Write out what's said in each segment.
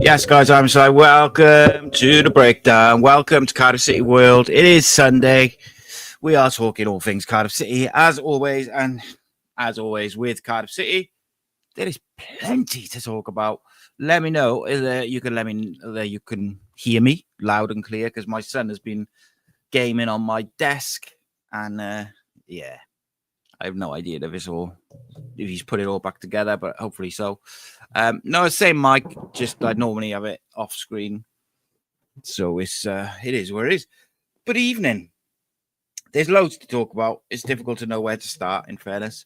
Yes, guys, I'm Si. Welcome to the breakdown. Welcome to Cardiff City World. It is Sunday. We are talking all things Cardiff City, as always, and as always with Cardiff City, there is plenty to talk about. Let me know if you can hear me loud and clear, because my son has been gaming on my desk, and yeah, I have no idea if he's put it all back together, but hopefully so. No, same mic, just I normally have it off screen, so it is where it is. But evening, there's loads to talk about. It's difficult to know where to start, in fairness.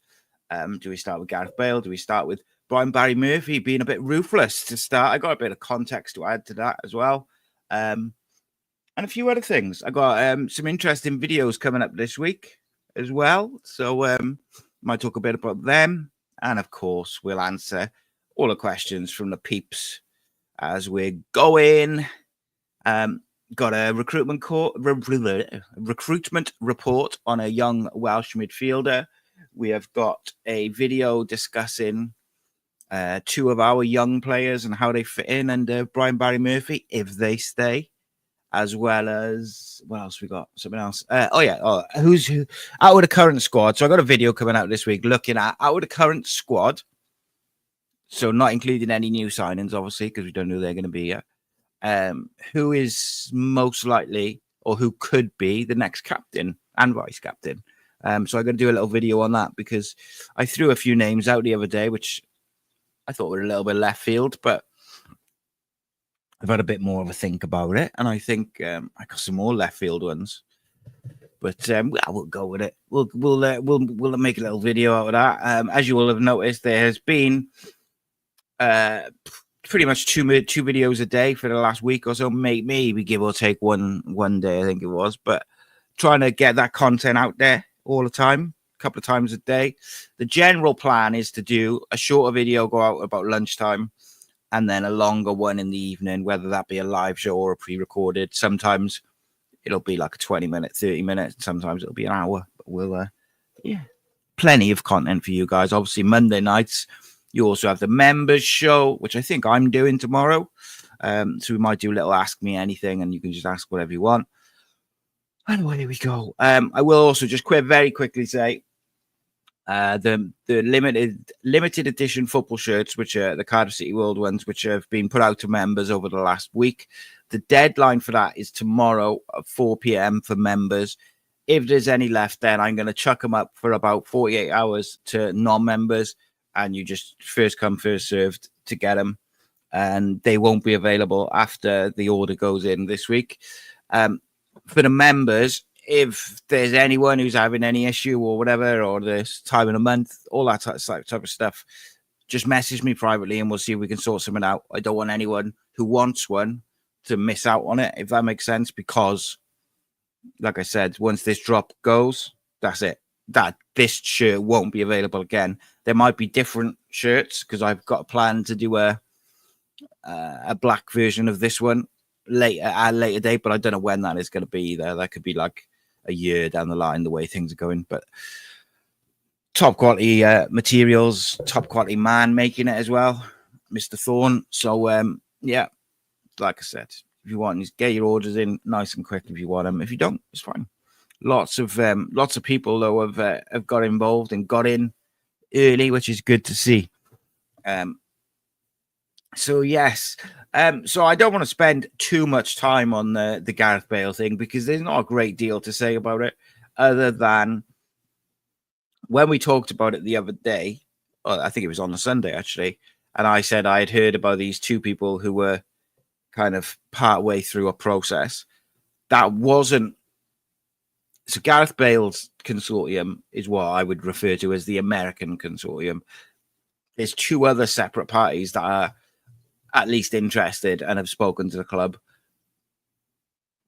Do we start with Gareth Bale? Do we start with Brian Barry Murphy being a bit ruthless to start? I got a bit of context to add to that as well, and a few other things. I got some interesting videos coming up this week as well, so might talk a bit about them, and of course we'll answer all the questions from the peeps as we're going. Got a recruitment report on a young Welsh midfielder. We have got a video discussing two of our young players and how they fit in under Brian Barry Murphy if they stay, as well as what else we got? Something else. Who's who out of the current squad? So I got a video coming out this week looking at out of the current squad. So not including any new signings, obviously, because we don't know they're going to be yet. Who is most likely or who could be the next captain and vice captain? So I'm going to do a little video on that because I threw a few names out the other day, which I thought were a little bit left field, but I've had a bit more of a think about it, and I think I got some more left field ones. But we'll go with it. We'll make a little video out of that. As you will have noticed, there has been pretty much two videos a day for the last week or so, maybe give or take one day, I think it was, but trying to get that content out there all the time, a couple of times a day. The general plan is to do a shorter video, go out about lunchtime, and then a longer one in the evening, whether that be a live show or a pre-recorded. Sometimes it'll be like a 20-minute, 30 minutes. Sometimes it'll be an hour, but we'll plenty of content for you guys. Obviously Monday nights, you also have the members show, which I think I'm doing tomorrow. So we might do a little Ask Me Anything, and you can just ask whatever you want. And away we go. I will also just very quickly say the limited edition football shirts, which are the Cardiff City World ones, which have been put out to members over the last week. The deadline for that is tomorrow at 4 p.m. for members. If there's any left, then I'm going to chuck them up for about 48 hours to non-members. And you just first come, first served to get them. And they won't be available after the order goes in this week. For the members, if there's anyone who's having any issue or whatever, or this time of the month, all that type of stuff, just message me privately and we'll see if we can sort something out. I don't want anyone who wants one to miss out on it, if that makes sense, because, like I said, once this drop goes, that's it. This shirt won't be available again. There might be different shirts because I've got a plan to do a black version of this one at a later date, but I don't know when that is going to be either. That could be like a year down the line, the way things are going. But top quality materials, top quality man making it as well, Mr. Thorne. So yeah, like I said, if you want, just get your orders in nice and quick if you want them. If you don't, it's fine. Lots of people though have got involved and got in early, which is good to see. So yes, so I don't want to spend too much time on the Gareth Bale thing because there's not a great deal to say about it, other than when we talked about it the other day. Well, I think it was on the Sunday actually, and I said I had heard about these two people who were kind of part way through a process that wasn't. So Gareth Bale's consortium is what I would refer to as the American consortium. There's two other separate parties that are at least interested and have spoken to the club.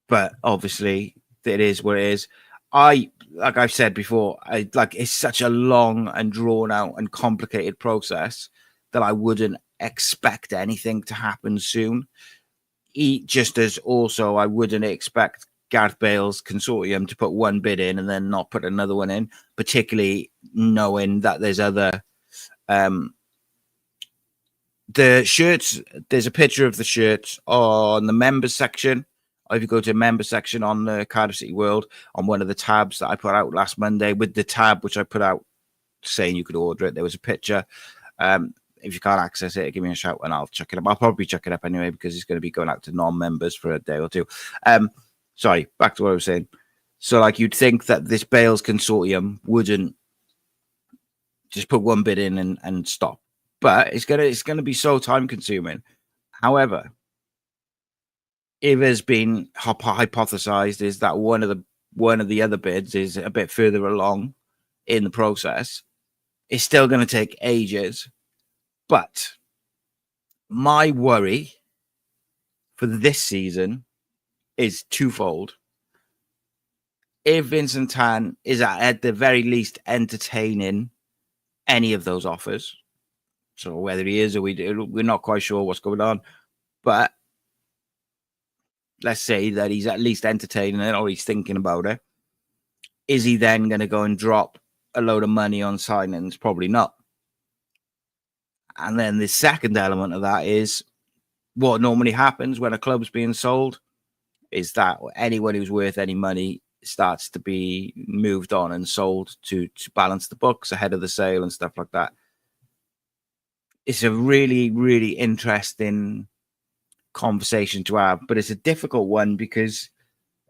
But obviously, it is what it is. Like I've said before, it's such a long and drawn out and complicated process that I wouldn't expect anything to happen soon. Just as also I wouldn't expect Gareth Bale's consortium to put one bid in and then not put another one in, particularly knowing that there's other the shirts. There's a picture of the shirts on the members section. Or if you go to the member section on the Cardiff City World, on one of the tabs that I put out last Monday, with the tab which I put out saying you could order it, there was a picture. If you can't access it, give me a shout and I'll check it up. I'll probably check it up anyway because it's going to be going out to non-members for a day or two. Sorry, back to what I was saying. So, like, you'd think that this Bale's consortium wouldn't just put one bid in and stop, but it's gonna be so time consuming. However, it has been hypothesized is that one of the other bids is a bit further along in the process. It's still going to take ages, but my worry for this season is twofold. If Vincent Tan is at the very least entertaining any of those offers, so whether he is or we're not quite sure what's going on, but let's say that he's at least entertaining it or he's thinking about it. Is he then going to go and drop a load of money on signings? Probably not. And then the second element of that is what normally happens when a club's being sold is that anyone who's worth any money starts to be moved on and sold to balance the books ahead of the sale and stuff like that. It's a really, really interesting conversation to have, but it's a difficult one because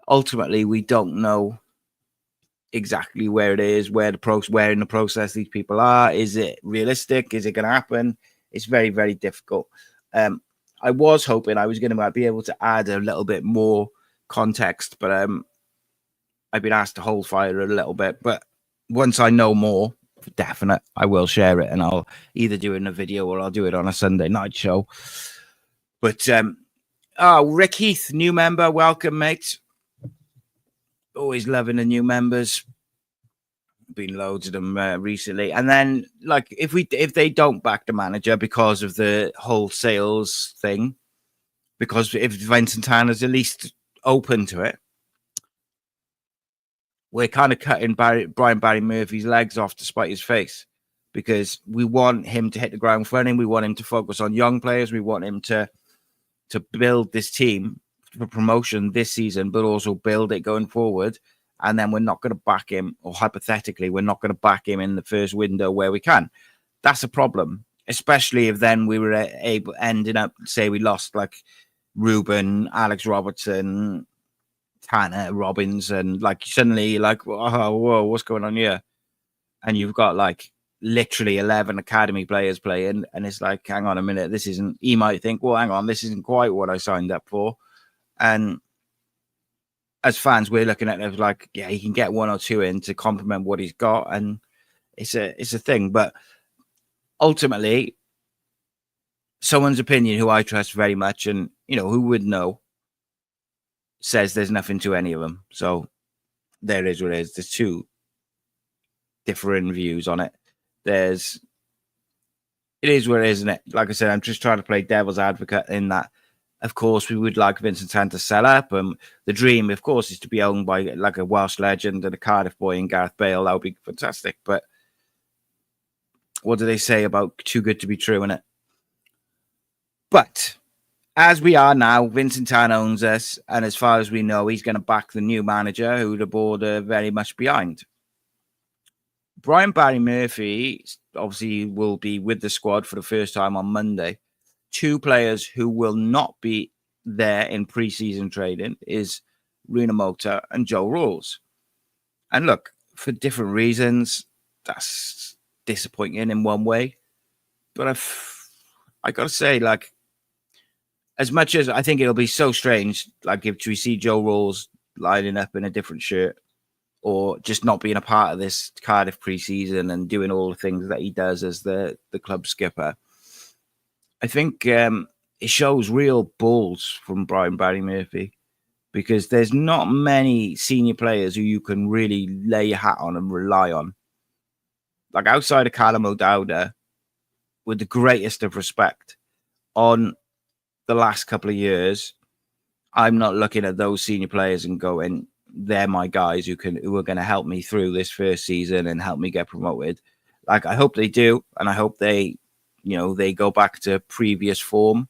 ultimately we don't know exactly where it is, where in the process these people are. Is it realistic? Is it going to happen? It's very, very difficult. I was hoping I was going to be able to add a little bit more context, but I've been asked to hold fire a little bit. But once I know more, for definite, I will share it, and I'll either do it in a video or I'll do it on a Sunday night show. But Rick Heath, new member, welcome, mate. Always loving the new members. Been loads of them recently. And then, like, if they don't back the manager because of the whole sales thing, because if Vincent Tan is at least open to it, we're kind of cutting Brian Barry Murphy's legs off to spite his face, because we want him to hit the ground running. We want him to focus on young players. We want him to build this team for promotion this season, but also build it going forward. And then we're not going to back him, or hypothetically, we're not going to back him in the first window where we can. That's a problem, especially if then we were ending up, say we lost like Ruben, Alex Robertson, Tanner, Robbins, and like suddenly like, oh, whoa, what's going on here? And you've got like literally 11 academy players playing, and it's like, hang on a minute, this isn't, he might think, well, hang on, this isn't quite what I signed up for. And as fans, we're looking at it like, yeah, he can get one or two in to complement what he's got, and it's a thing. But ultimately, someone's opinion who I trust very much, and who would know, says there's nothing to any of them. So there is what it is. There's two different views on it. It is what it is, isn't it? Like I said, I'm just trying to play devil's advocate in that. Of course, we would like Vincent Tan to sell up. The dream, of course, is to be owned by like a Welsh legend and a Cardiff boy in Gareth Bale. That would be fantastic. But what do they say about too good to be true, innit? But as we are now, Vincent Tan owns us. And as far as we know, he's going to back the new manager, who the board are very much behind. Brian Barry Murphy obviously will be with the squad for the first time on Monday. Two players who will not be there in pre-season training is Runa Mota and Joe Rawls. And look, for different reasons, that's disappointing in one way. But I got to say, like, as much as I think it'll be so strange, like if we see Joe Rawls lining up in a different shirt, or just not being a part of this Cardiff pre-season and doing all the things that he does as the club skipper, I think it shows real balls from Brian Barry Murphy, because there's not many senior players who you can really lay your hat on and rely on. Like outside of Callum O'Dowda, with the greatest of respect, on the last couple of years, I'm not looking at those senior players and going, they're my guys who are going to help me through this first season and help me get promoted. Like, I hope they do, and I hope they go back to previous form.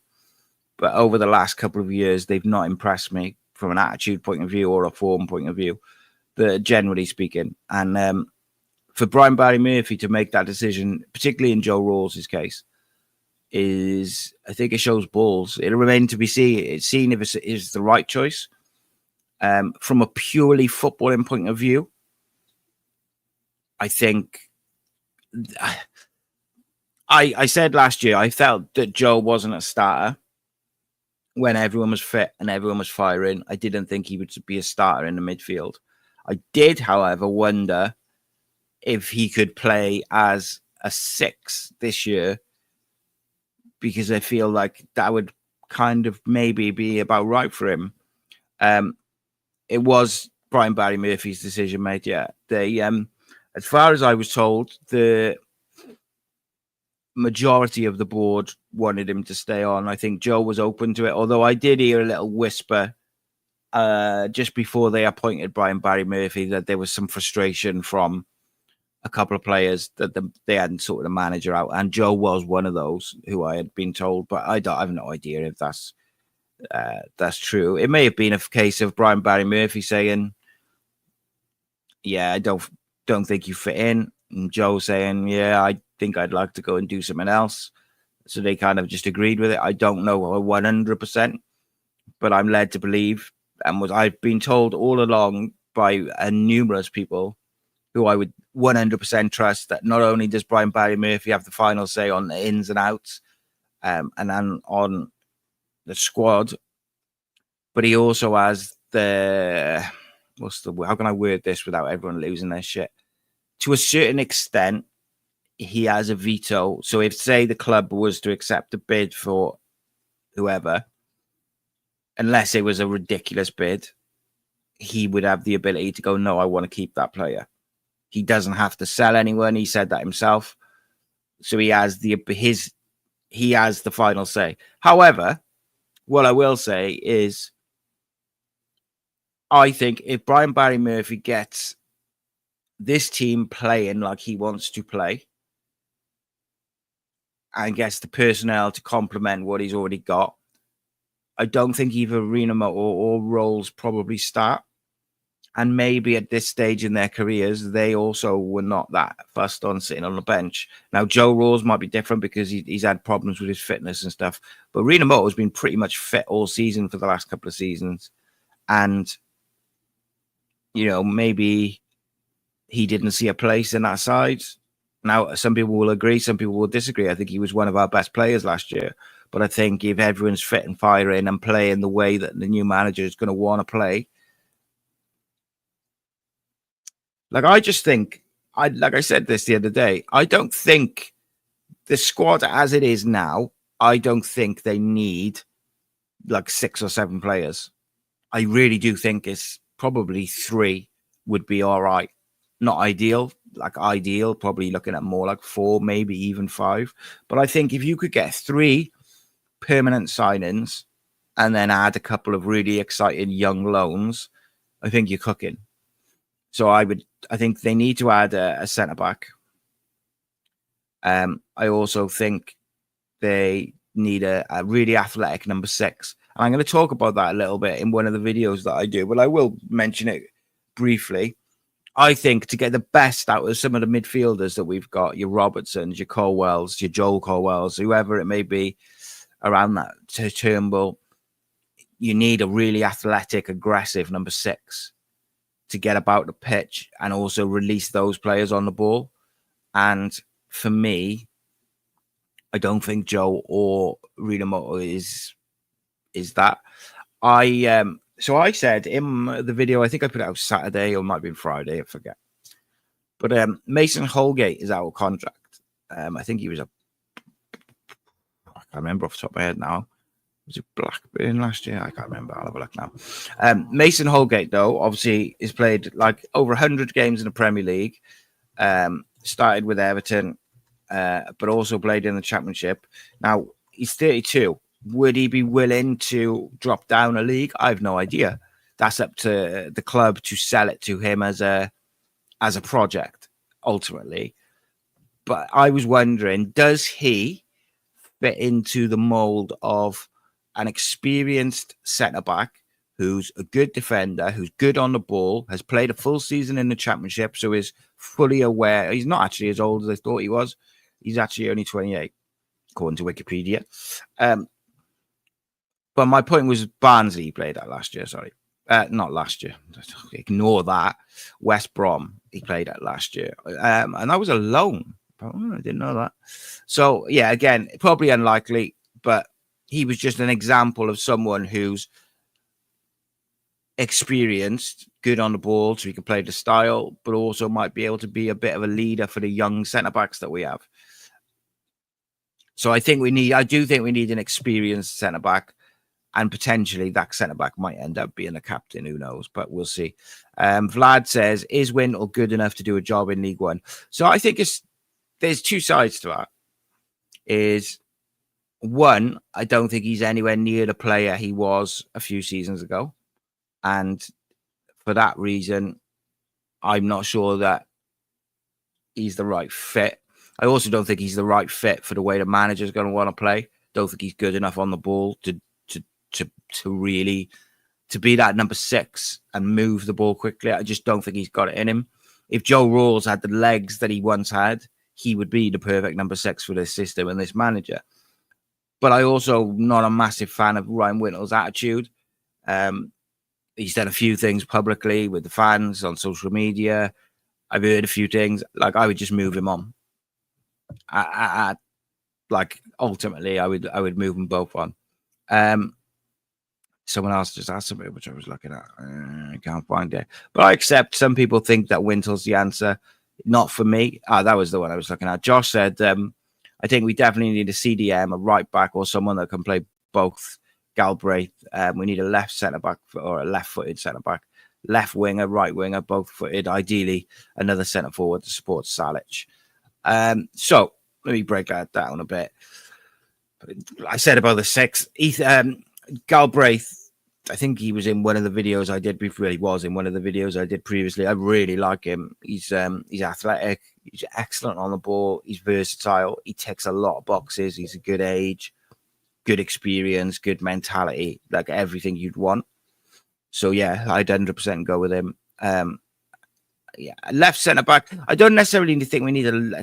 But over the last couple of years, they've not impressed me from an attitude point of view or a form point of view, but generally speaking. And for Brian Barry Murphy to make that decision, particularly in Joe Rawls' case, I think it shows balls. It'll remain to be seen if it is the right choice. From a purely footballing point of view, I think I said last year I felt that Joe wasn't a starter when everyone was fit and everyone was firing. I didn't think he would be a starter in the midfield. I did, however, wonder if he could play as a 6 this year, because I feel like that would kind of maybe be about right for him. It was Brian Barry Murphy's decision made. Yeah, as far as I was told, the majority of the board wanted him to stay on. I think Joe was open to it, although I did hear a little whisper just before they appointed Brian Barry Murphy that there was some frustration from a couple of players that they hadn't sorted the manager out, and Joe was one of those who I had been told, but I have no idea if that's true. It may have been a case of Brian Barry Murphy saying, "Yeah, I don't think you fit in," and Joe saying, "Yeah, I think I'd like to go and do something else." So they kind of just agreed with it. I don't know 100%, but I'm led to believe, and I've been told all along by numerous people who I would 100% trust, that not only does Brian Barry Murphy have the final say on the ins and outs, and then on the squad, but he also has how can I word this without everyone losing their shit? To a certain extent, he has a veto. So if, say, the club was to accept a bid for whoever, unless it was a ridiculous bid, he would have the ability to go, no, I want to keep that player. He doesn't have to sell anyone. He said that himself. So he has the final say. However, what I will say is, I think if Brian Barry Murphy gets this team playing like he wants to play and gets the personnel to complement what he's already got, I don't think either Renamo or Rolls probably start. And maybe at this stage in their careers, they also were not that fussed on sitting on the bench. Now, Joe Rawls might be different because he's had problems with his fitness and stuff. But Renamo has been pretty much fit all season for the last couple of seasons. And, maybe he didn't see a place in that side. Now, some people will agree, some people will disagree. I think he was one of our best players last year. But I think if everyone's fit and firing and playing the way that the new manager is going to want to play, like, I just think, like I said this the other day, I don't think the squad as it is now, I don't think they need like 6 or 7 players. I really do think it's probably 3 would be all right. Not ideal, probably looking at more like 4, maybe even 5. But I think if you could get 3 permanent signings and then add a couple of really exciting young loans, I think you're cooking. So I think they need to add a centre back. I also think they need a really athletic number 6. And I'm going to talk about that a little bit in one of the videos that I do, but I will mention it briefly. I think to get the best out of some of the midfielders that we've got, your Robertsons, your Colwells, your Joel Colwells, whoever it may be around that Turnbull, you need a really athletic, aggressive number 6 to get about the pitch and also release those players on the ball. And for me, I don't think Joe or Rinamoto is that. So I said in the video, I think I put it out Saturday or it might have been Friday, I forget. But Mason Holgate is out of contract. I think he was I can't remember off the top of my head now. Was it Blackburn last year? I can't remember. I'll have a look now. Mason Holgate, though, obviously has played like over 100 games in the Premier League. Started with Everton, but also played in the Championship. Now, he's 32. Would he be willing to drop down a league? I have no idea. That's up to the club to sell it to him as a project, ultimately. But I was wondering, does he fit into the mold of an experienced centre-back who's a good defender, who's good on the ball, has played a full season in the Championship, so is fully aware. He's not actually as old as I thought he was. He's actually only 28, according to Wikipedia. But my point was Barnsley he played at last year, sorry. Not last year. Ignore that. West Brom he played at last year. And I was alone. I didn't know that. So, yeah, again, probably unlikely, but he was just an example of someone who's experienced, good on the ball, so he can play the style, but also might be able to be a bit of a leader for the young centre-backs that we have. So I do think we need an experienced centre-back, and potentially that centre-back might end up being a captain, who knows, but we'll see. Vlad says, is Wintle good enough to do a job in League One? So I think there's two sides to that. Is one, I don't think he's anywhere near the player he was a few seasons ago. And for that reason, I'm not sure that he's the right fit. I also don't think he's the right fit for the way the manager's going to want to play. Don't think he's good enough on the ball to really be that number 6 and move the ball quickly. I just don't think he's got it in him. If Joe Rawls had the legs that he once had, he would be the perfect number 6 for this system and this manager. But I also not a massive fan of Ryan Wintle's attitude. He's done a few things publicly with the fans on social media. I've heard a few things. Like, I would just move him on. Ultimately, I would move them both on. Someone else just asked something, which I was looking at. I can't find it. But I accept some people think that Wintle's the answer. Not for me. That was the one I was looking at. Josh said, I think we definitely need a CDM, a right back, or someone that can play both. Galbraith. We need a left centre-back or a left-footed centre-back. Left winger, right winger, both footed. Ideally, another centre-forward to support Salic. So, let me break that down a bit. I said about the 6. Galbraith, I think he was in one of the videos I did before. He was in one of the videos I did previously. I really like him. He's athletic. He's excellent on the ball. He's versatile. He ticks a lot of boxes. He's a good age, good experience, good mentality, like everything you'd want. So, yeah, I'd 100% go with him. Left centre-back. I don't necessarily think we need an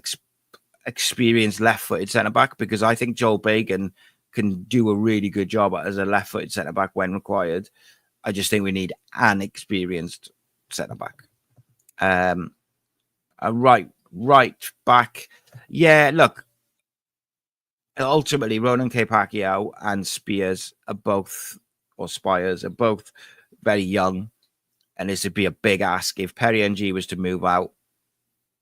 experienced left-footed centre-back, because I think Joel Bagan can do a really good job as a left-footed centre-back when required. I just think we need an experienced centre-back. A right back. Yeah, look, ultimately, Ronan K. Pacquiao and Spires are both very young. And this would be a big ask if Perry NG was to move out,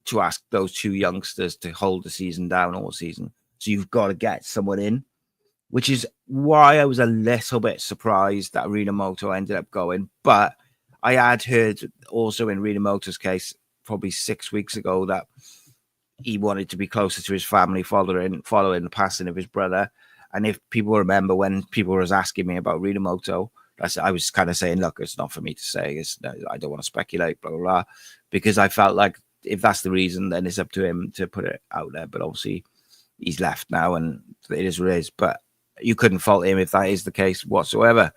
to ask those two youngsters to hold the season down all season. So you've got to get someone in, which is why I was a little bit surprised that Rinamoto ended up going. But I had heard also in Rinamoto's case, probably 6 weeks ago, that he wanted to be closer to his family following the passing of his brother. And if people remember, when people were asking me about Rinamoto, I was kind of saying, look, it's not for me to say. I don't want to speculate, blah, blah, blah, because I felt like if that's the reason, then it's up to him to put it out there. But obviously, he's left now, and it is what it is. But you couldn't fault him if that is the case whatsoever.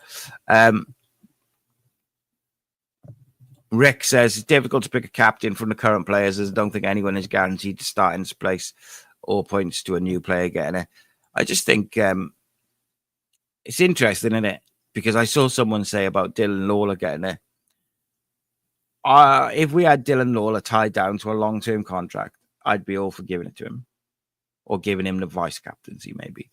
Rick says, it's difficult to pick a captain from the current players, as I don't think anyone is guaranteed to start in this place or points to a new player getting it. I just think it's interesting, isn't it? Because I saw someone say about Dylan Lawler getting it. If we had Dylan Lawler tied down to a long-term contract, I'd be all for giving it to him, or giving him the vice captaincy, maybe.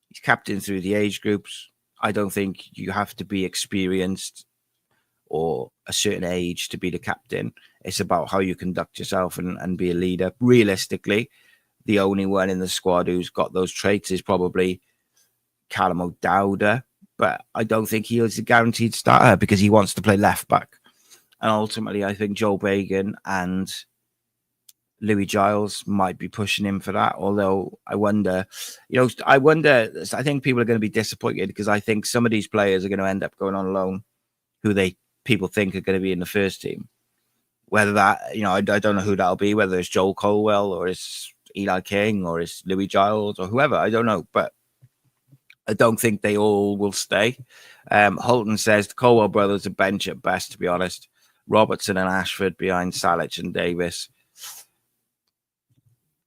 He's captain through the age groups. I don't think you have to be experienced or a certain age to be the captain. It's about how you conduct yourself and be a leader. Realistically, the only one in the squad who's got those traits is probably Callum O'Dowda, but I don't think he is a guaranteed starter because he wants to play left back. And ultimately, I think Joe Bagan and Louis Giles might be pushing him for that. Although I wonder, I think people are going to be disappointed because I think some of these players are going to end up going on loan who people think are going to be in the first team. Whether that, I don't know who that'll be, whether it's Joel Colwell or it's Eli King or it's Louis Giles or whoever. I don't know. But I don't think they all will stay. Holton says the Colwell brothers are bench at best, to be honest. Robertson and Ashford behind Salic and Davis.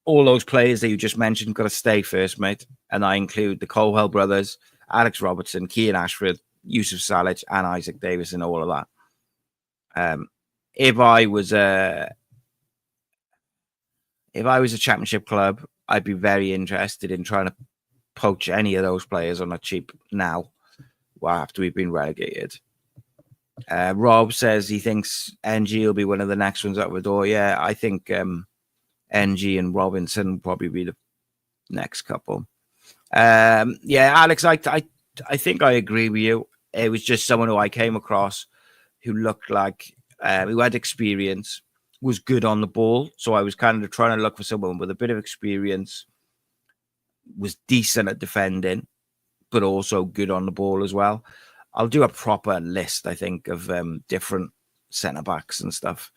All those players that you just mentioned got to stay first, mate. And I include the Colwell brothers, Alex Robertson, Kean Ashford, Yusuf Salic, and Isaac Davis, and all of that. If I was a championship club, I'd be very interested in trying to poach any of those players on a cheap now, after we've been relegated. Rob says he thinks NG will be one of the next ones out the door. Yeah, I think NG and Robinson will probably be the next couple. Yeah, Alex, I think I agree with you. It was just someone who I came across who looked like who had experience, was good on the ball. So I was kind of trying to look for someone with a bit of experience, was decent at defending, but also good on the ball as well. I'll do a proper list, I think, of different centre-backs and stuff.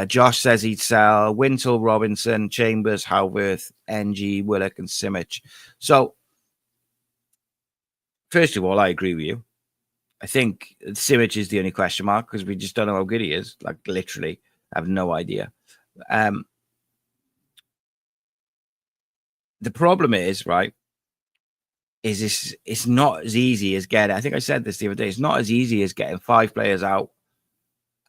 Josh says he'd sell Wintle, Robinson, Chambers, Howarth, NG, Willock, and Simic. So, first of all, I agree with you. I think Simic is the only question mark because we just don't know how good he is. Like, literally, I have no idea. The problem is, right, it's not as easy as getting, I think I said this the other day, it's not as easy as getting 5 players out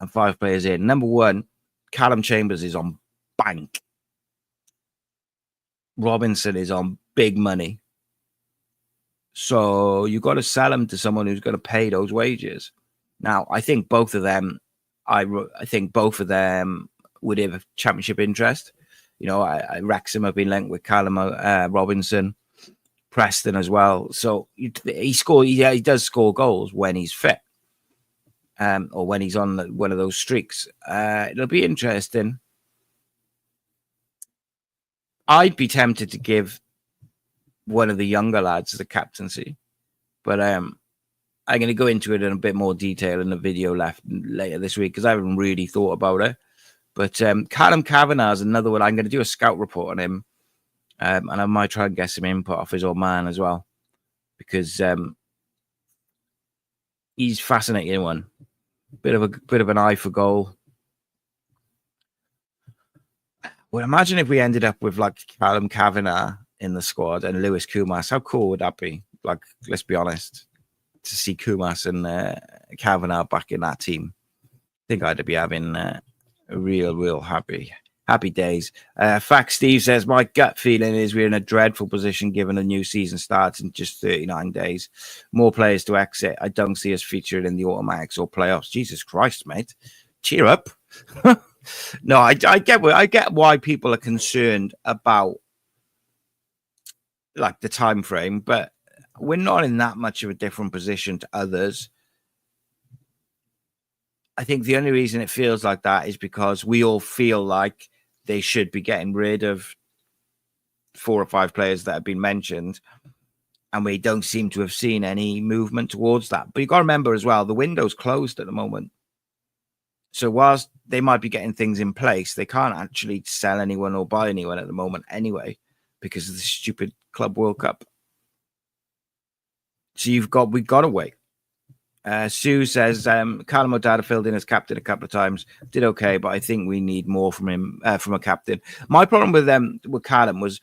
and 5 players in. Number one, Callum Chambers is on bank. Robinson is on big money. So you've got to sell him to someone who's going to pay those wages. Now, I think both of them, I think both of them would have a championship interest. Wrexham have been linked with Callum Robinson, Preston as well. So he does score goals when he's fit, or when he's on one of those streaks. It'll be interesting. I'd be tempted to give one of the younger lads the captaincy, but I'm going to go into it in a bit more detail in the video later this week because I haven't really thought about it. But Callum Kavanagh is another one. I'm going to do a scout report on him, and I might try and get some input off his old man as well, because he's fascinating one. Bit of an eye for goal. Well, imagine if we ended up with like Callum Kavanagh in the squad and Lewis Koumas. How cool would that be? Like, let's be honest, to see Koumas and Kavanagh back in that team. I think I'd be having real happy days. Fact Steve says, my gut feeling is we're in a dreadful position given the new season starts in just 39 days. More players to exit. I don't see us featured in the automatics or playoffs. Jesus Christ, mate. Cheer up. No, I get why people are concerned about like the time frame, but we're not in that much of a different position to others. I think the only reason it feels like that is because we all feel like they should be getting rid of 4 or 5 players that have been mentioned, and we don't seem to have seen any movement towards that. But you got to remember as well, the window's closed at the moment. So whilst they might be getting things in place, they can't actually sell anyone or buy anyone at the moment anyway, because of the stupid Club World Cup. So we've got to wait. Sue says Callum O'Dada filled in as captain a couple of times, did okay, but I think we need more from him, from a captain. My problem with Callum was,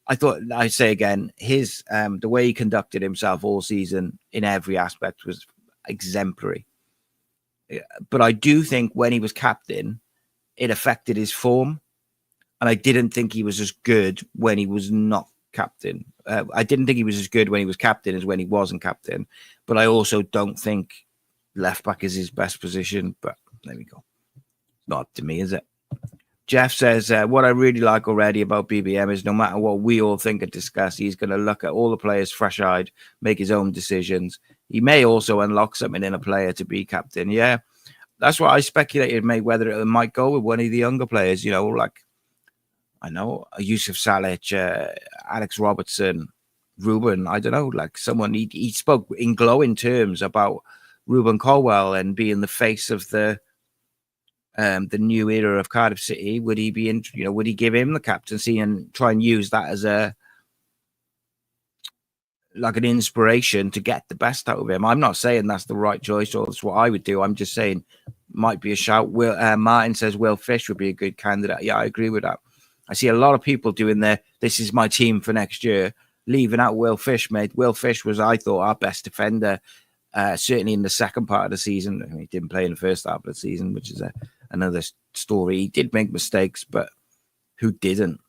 I say again, his the way he conducted himself all season in every aspect was exemplary. But I do think when he was captain, it affected his form, and I didn't think he was as good when he was not captain. I didn't think he was as good when he was captain as when he wasn't captain, but I also don't think left back is his best position. But there we go. Not up to me, is it? Jeff says, what I really like already about BBM is no matter what we all think or discuss, he's going to look at all the players fresh-eyed, make his own decisions. He may also unlock something in a player to be captain. Yeah, that's what I speculated, mate, whether it might go with one of the younger players, like I know Yusuf Salic, Alex Robertson, Ruben. I don't know, like someone he spoke in glowing terms about Ruben Colwell and being the face of the new era of Cardiff City. Would he be would he give him the captaincy and try and use that as an inspiration to get the best out of him? I'm not saying that's the right choice or that's what I would do. I'm just saying might be a shout. Martin says Will Fish would be a good candidate. Yeah, I agree with that. I see a lot of people doing this is my team for next year, leaving out Will Fish, mate. Will Fish was, I thought, our best defender, certainly in the second part of the season. I mean, he didn't play in the first half of the season, which is another story. He did make mistakes, but who didn't?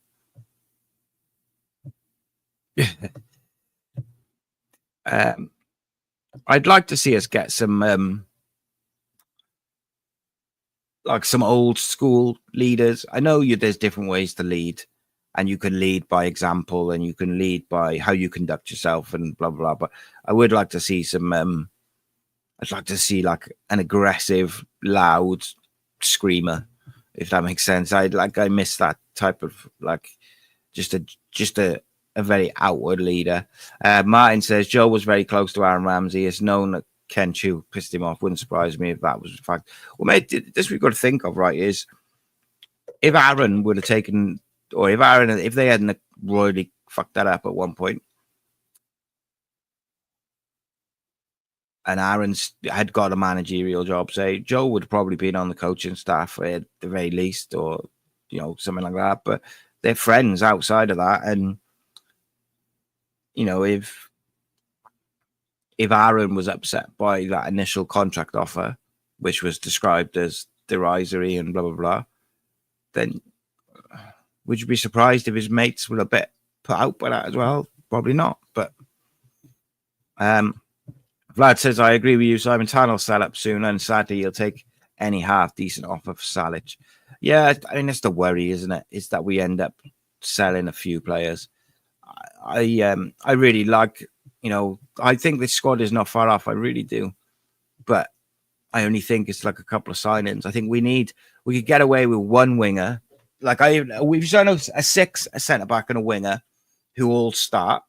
I'd like to see us get some some old school leaders. I know there's different ways to lead, and you can lead by example, and you can lead by how you conduct yourself, and blah blah. But I would like to see some. I'd like to see like an aggressive, loud screamer, if that makes sense. I miss that type of just a very outward leader. Martin says Joe was very close to Aaron Ramsey. It's known that Ken Chu pissed him off. Wouldn't surprise me if that was the fact. Well, mate, this we've got to think of, right, is if Aaron would have taken, or if they hadn't royally fucked that up at one point, and Aaron had got a managerial job, say, Joe would have probably been on the coaching staff at the very least, or something like that. But they're friends outside of that, and if Aaron was upset by that initial contract offer, which was described as derisory and blah, blah, blah, then would you be surprised if his mates were a bit put out by that as well? Probably not. But Vlad says, I agree with you, Simon. Tan will sell up soon, and sadly, he'll take any half-decent offer for Salic. Yeah, I mean, that's the worry, isn't it? Is that we end up selling a few players. I really like... I think this squad is not far off. I really do. But I only think it's like a couple of signings. I think we could get away with one winger. We've done a centre-back and a winger who all start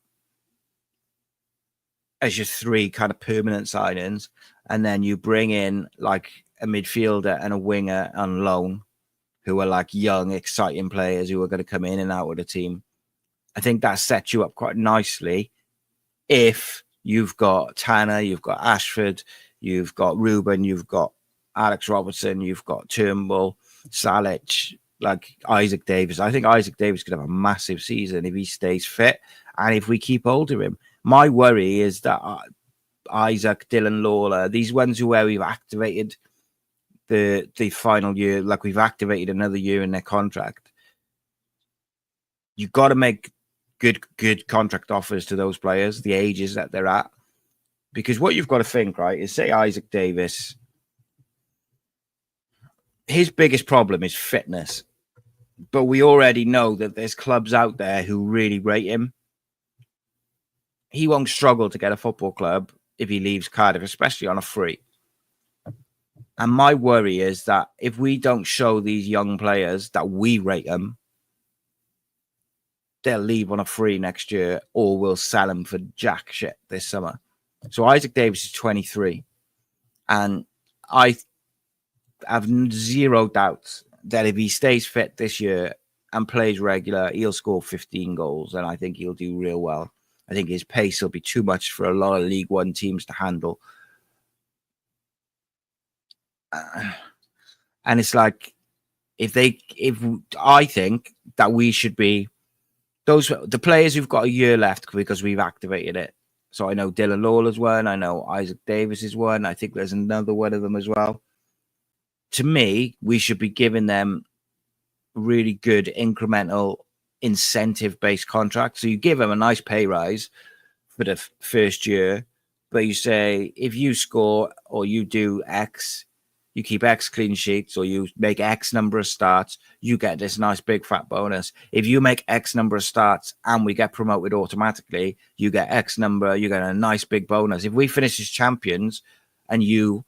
as your three kind of permanent signings. And then you bring in like a midfielder and a winger on loan who are like young, exciting players who are going to come in and out of the team. I think that sets you up quite nicely. If you've got Tanner, you've got Ashford, you've got Ruben, you've got Alex Robertson, you've got Turnbull, Salic, like Isaac Davis. I think Isaac Davis could have a massive season if he stays fit and if we keep hold of him. My worry is that Isaac, Dylan Lawler, these ones where we've activated the final year, like we've activated another year in their contract. You've got to make good contract offers to those players, the ages that they're at. Because what you've got to think, right, is say Isaac Davis, his biggest problem is fitness. But we already know that there's clubs out there who really rate him. He won't struggle to get a football club if he leaves Cardiff, especially on a free. And my worry is that if we don't show these young players that we rate them, they'll leave on a free next year, or we'll sell them for jack shit this summer. So Isaac Davis is 23. And I have zero doubts that if he stays fit this year and plays regular, he'll score 15 goals. And I think he'll do real well. I think his pace will be too much for a lot of League One teams to handle. And it's like, if I think that we should be the players who've got a year left because we've activated it. So I know Dylan Lawler's one. I know Isaac Davis is one. I think there's another one of them as well. To me, we should be giving them really good incremental incentive-based contracts. So you give them a nice pay rise for the first year, but you say, if you score or you do X, you keep X clean sheets, or you make X number of starts, you get this nice big fat bonus. If you make X number of starts and we get promoted automatically, you get X number, you get a nice big bonus. If we finish as champions and you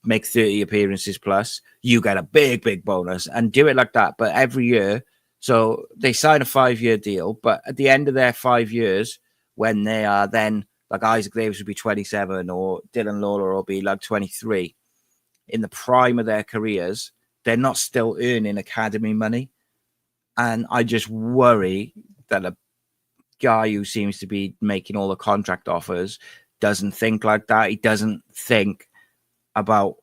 make 30 appearances plus, you get a big bonus, and do it like that. But every year, So they sign a 5-year deal, but at the end of their 5 years, when they are then, like Isaac Davis would be 27 or Dylan Lawler will be like 23, in the prime of their careers, they're not still earning academy money. And I just worry that a guy who seems to be making all the contract offers doesn't think like that. He doesn't think about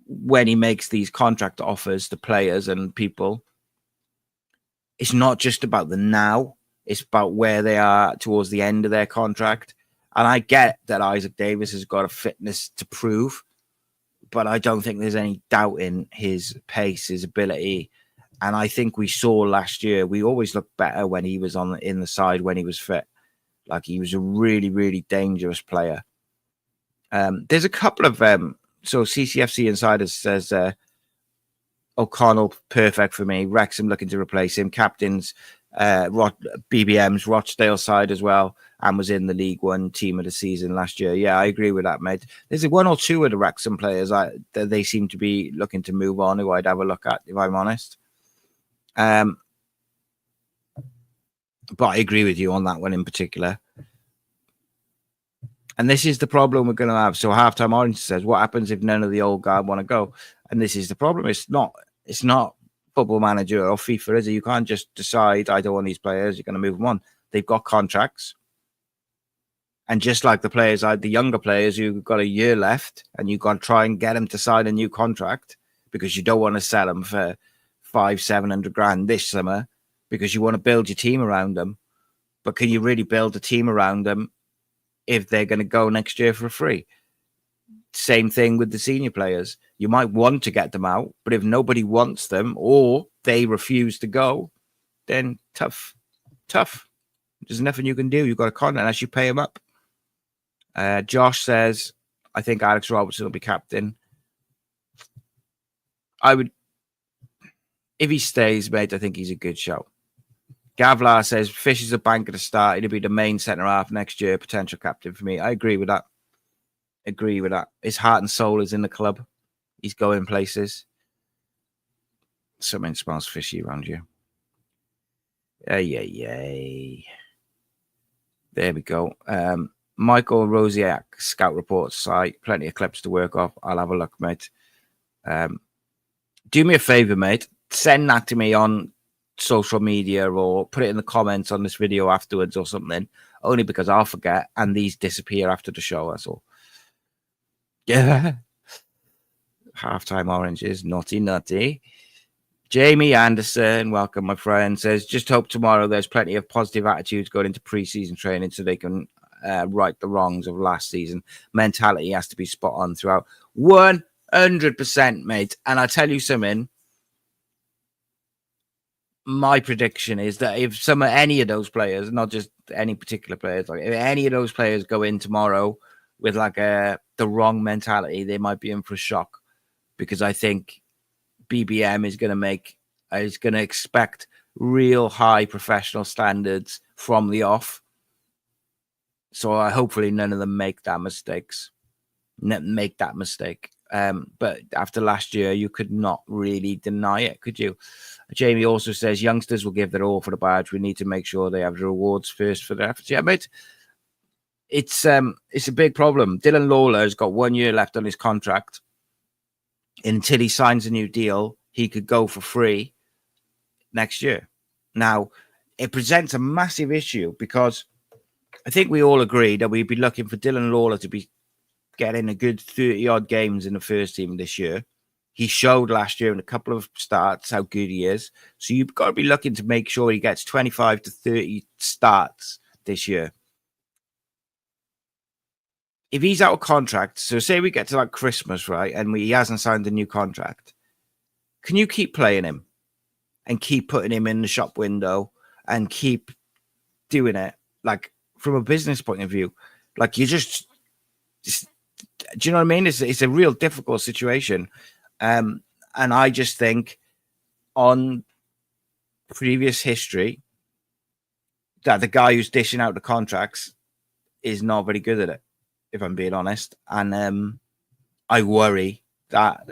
when he makes these contract offers to players and people. It's not just about the now. It's about where they are towards the end of their contract. And I get that Isaac Davis has got a fitness to prove, but I don't think there's any doubt in his pace, his ability. And I think we saw last year, we always looked better when he was in the side, when he was fit. Like, he was a really, really dangerous player. There's a couple of, so CCFC Insiders says, O'Connell, perfect for me. Wrexham looking to replace him. Captain's BBM's Rochdale side as well, and was in the League One team of the season last year. Yeah, I agree with that, mate. There's one or two of the Wrexham players that they seem to be looking to move on, who I'd have a look at, if I'm honest. But I agree with you on that one in particular. And this is the problem we're going to have. So Halftime Orange says, what happens if none of the old guard want to go? And this is the problem. It's not Football Manager or FIFA, is it? You can't just decide, I don't want these players, you're going to move them on. They've got contracts. And just like the players, the younger players who've got a year left, and you've got to try and get them to sign a new contract because you don't want to sell them for 500-700 grand this summer because you want to build your team around them. But can you really build a team around them if they're going to go next year for free? Same thing with the senior players. You might want to get them out, but if nobody wants them or they refuse to go, then tough. There's nothing you can do. You've got a contract unless you pay them up. Josh says, I think Alex Robertson will be captain. If he stays, mate, I think he's a good shout. Gavlar says, Fish is a bank at the start. He'll be the main centre-half next year, potential captain for me. I agree with that. His heart and soul is in the club. He's going places. Something smells fishy around you. Yay. There we go. Michael Rosiak, Scout Report site. Plenty of clips to work off. I'll have a look, mate. Do me a favour, mate. Send that to me on social media or put it in the comments on this video afterwards or something. Only because I'll forget and these disappear after the show, that's all. Yeah. Halftime Oranges, naughty. Jamie Anderson, welcome, my friend, says, just hope tomorrow there's plenty of positive attitudes going into pre-season training so they can right the wrongs of last season. Mentality has to be spot on throughout. 100%, mate. And I tell you something, my prediction is that if any of those players, not just any particular players, like if any of those players go in tomorrow with like the wrong mentality, they might be in for a shock, because I think BBM is going to expect real high professional standards from the off. So hopefully none of them make that mistake. But after last year, you could not really deny it, could you? Jamie also says youngsters will give their all for the badge. We need to make sure they have the rewards first for their efforts. Yeah, mate. It's a big problem. Dylan Lawler has got 1 year left on his contract. Until he signs a new deal, he could go for free next year. Now, it presents a massive issue because I think we all agree that we'd be looking for Dylan Lawler to be getting a good 30-odd games in the first team this year. He showed last year in a couple of starts how good he is. So you've got to be looking to make sure he gets 25 to 30 starts this year. If he's out of contract, so say we get to like Christmas, right, and he hasn't signed a new contract, can you keep playing him and keep putting him in the shop window and keep doing it? Like, from a business point of view, like you just do you know what I mean? It's a real difficult situation. And I just think on previous history that the guy who's dishing out the contracts is not very good at it, if I'm being honest. And I worry that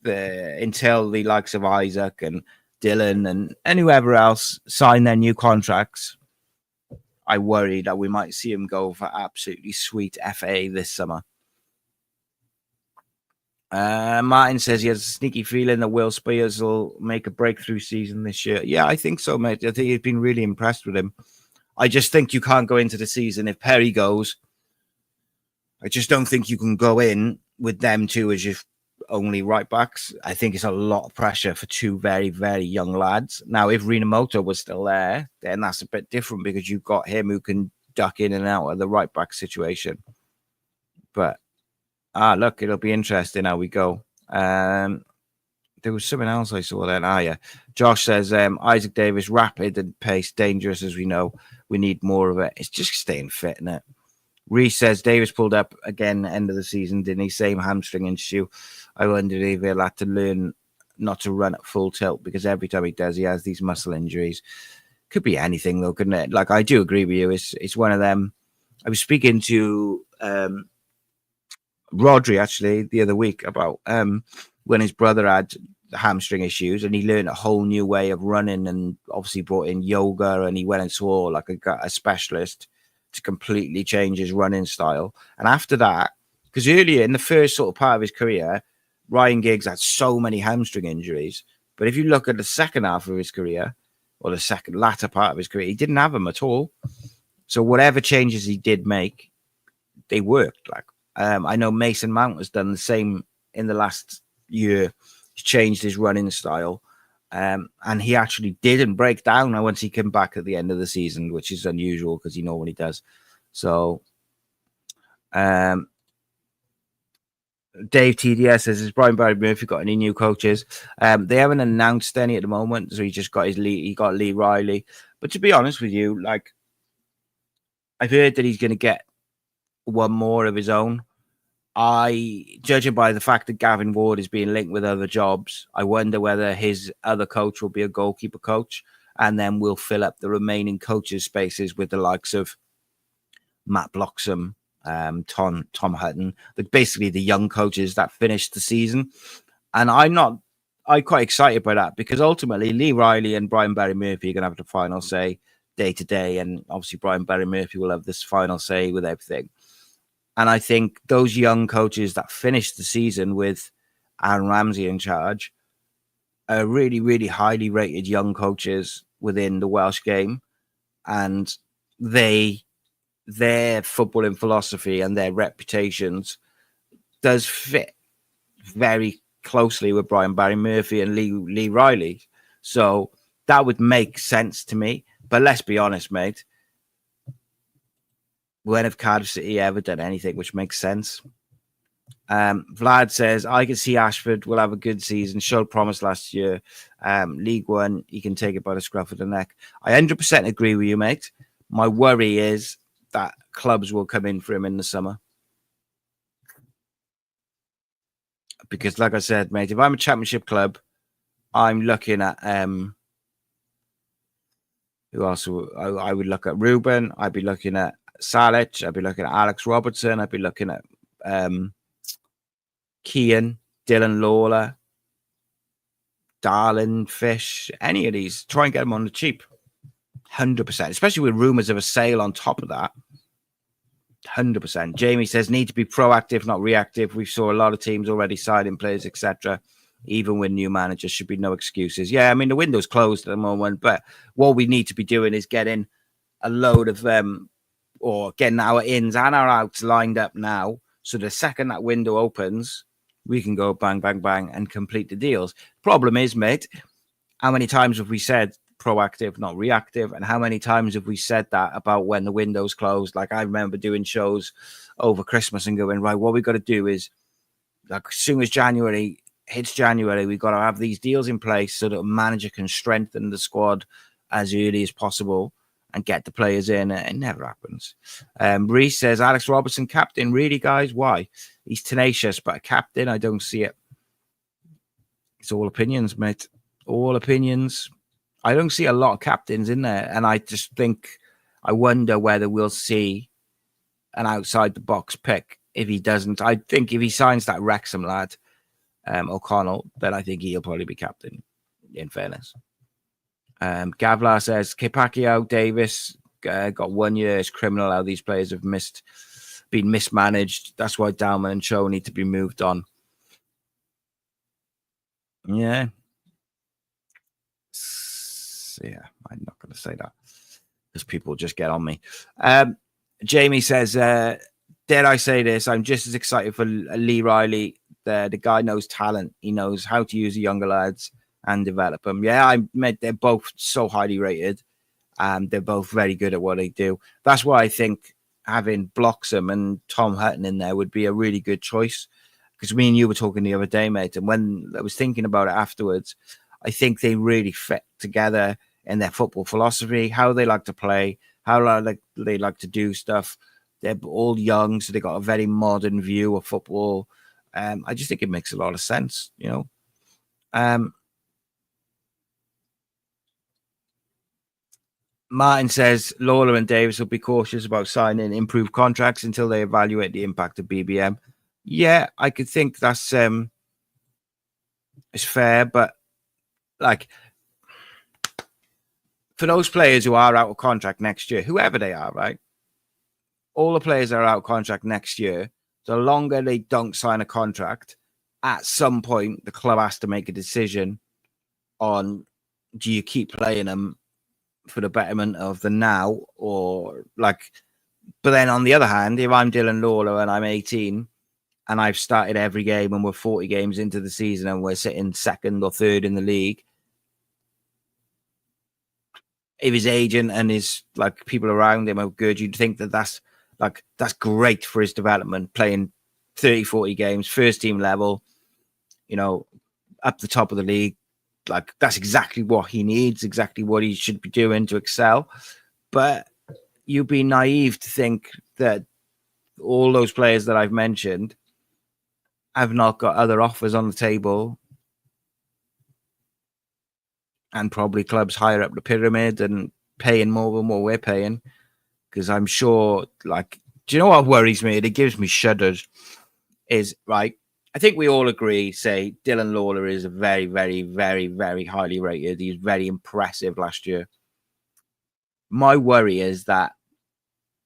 until the likes of Isaac and Dylan and whoever else sign their new contracts, I worry that we might see him go for absolutely sweet FA this summer. Martin says he has a sneaky feeling that Will Spears will make a breakthrough season this year. Yeah, I think so, mate. I think he's been really impressed with him. I just think you can't go into the season if Perry goes. I just don't think you can go in with them two as your only right backs. I think it's a lot of pressure for two very, very young lads. Now, if Rinamoto was still there, then that's a bit different because you've got him who can duck in and out of the right back situation. But look, it'll be interesting how we go. There was something else I saw then. Yeah. Josh says Isaac Davis, rapid and pace, dangerous as we know. We need more of it. It's just staying fit, isn't it? Rhys says Davis pulled up again end of the season, didn't he? Same hamstring issue. I wondered if he'll have to learn not to run at full tilt because every time he does, he has these muscle injuries. Could be anything though, couldn't it? Like, I do agree with you. It's one of them. I was speaking to Rhodri actually the other week about when his brother had hamstring issues and he learned a whole new way of running and obviously brought in yoga and he went and saw like a specialist to completely change his running style. And after that, because earlier in the first sort of part of his career, Ryan Giggs had so many hamstring injuries. But if you look at the second half of his career or the latter part of his career, he didn't have them at all. So whatever changes he did make, they worked. Like I know Mason Mount has done the same in the last year. He's changed his running style. And he actually didn't break down once he came back at the end of the season, which is unusual because he normally does. So, Dave TDS says, has Brian Barry Murphy got any new coaches? They haven't announced any at the moment. So he just got he got Lee Riley. But to be honest with you, like, I've heard that he's going to get one more of his own. Judging by the fact that Gavin Ward is being linked with other jobs, I wonder whether his other coach will be a goalkeeper coach and then we'll fill up the remaining coaches' spaces with the likes of Matt Bloxham, Tom Hutton, basically the young coaches that finished the season. And I'm quite excited by that because ultimately Lee Riley and Brian Barry Murphy are going to have the final say day to day. And obviously Brian Barry Murphy will have this final say with everything. And I think those young coaches that finished the season with Aaron Ramsey in charge are really, really highly rated young coaches within the Welsh game. And their footballing philosophy and their reputations does fit very closely with Brian Barry Murphy and Lee Riley. So that would make sense to me. But let's be honest, mate. When have Cardiff City ever done anything which makes sense? Vlad says, I can see Ashford will have a good season. Showed promise last year. League One, he can take it by the scruff of the neck. I 100% agree with you, mate. My worry is that clubs will come in for him in the summer. Because like I said, mate, if I'm a championship club, I'm looking at... who else? I would look at Ruben. I'd be looking at Salic, I'd be looking at Alex Robertson, I'd be looking at Kean, Dylan Lawler, Darlin, Fish, any of these. Try and get them on the cheap. 100%, especially with rumours of a sale on top of that. 100%. Jamie says, need to be proactive, not reactive. We saw a lot of teams already signing players, etc. Even with new managers, should be no excuses. Yeah, I mean, the window's closed at the moment, but what we need to be doing is getting a load of or getting our ins and our outs lined up now. So the second that window opens, we can go bang, bang, bang and complete the deals. Problem is, mate, how many times have we said proactive, not reactive? And how many times have we said that about when the window's closed? Like, I remember doing shows over Christmas and going, right, what we got to do is, like, as soon as January hits January, we've got to have these deals in place so that a manager can strengthen the squad as early as possible and get the players in. It never happens. Rhys says, Alex Robertson, captain. Really, guys? Why? He's tenacious, but a captain, I don't see it. It's all opinions, mate. All opinions. I don't see a lot of captains in there. And I just think, I wonder whether we'll see an outside-the-box pick if he doesn't. I think if he signs that Wrexham lad, O'Connell, then I think he'll probably be captain. in fairness. Gavlar says, Pacquiao, Davis got 1 year. It's criminal how these players have been mismanaged. That's why Dalman and Cho need to be moved on. Yeah. Yeah, I'm not going to say that because people just get on me. Jamie says, dare I say this? I'm just as excited for Lee Riley. The guy knows talent. He knows how to use the younger lads and develop them. Yeah, they're both so highly rated. They're both very good at what they do. That's why I think having Bloxham and Tom Hutton in there would be a really good choice. Because me and you were talking the other day, mate, and when I was thinking about it afterwards, I think they really fit together in their football philosophy, how they like to play, how they like to do stuff. They're all young, so they got a very modern view of football. I just think it makes a lot of sense, you know. Martin says Lawler and Davis will be cautious about signing improved contracts until they evaluate the impact of BBM. Yeah, I could think that's it's fair, but like for those players who are out of contract next year, whoever they are, right? All the players that are out of contract next year, the longer they don't sign a contract, at some point the club has to make a decision on do you keep playing them for the betterment of the now or like. But then on the other hand, if I'm Dylan Lawler and I'm 18 and I've started every game and we're 40 games into the season and we're sitting second or third in the league, if his agent and his like people around him are good, you'd think that that's great for his development, playing 30, 40 games, first team level, you know, up the top of the league. Like that's exactly what he needs, exactly what he should be doing to excel. But you'd be naive to think that all those players that I've mentioned have not got other offers on the table and probably clubs higher up the pyramid and paying more than what we're paying. Because I'm sure, like, do you know what worries me? It gives me shudders. Is right. I think we all agree, say, Dylan Lawler is a very, very, very, very highly rated. He's very impressive last year. My worry is that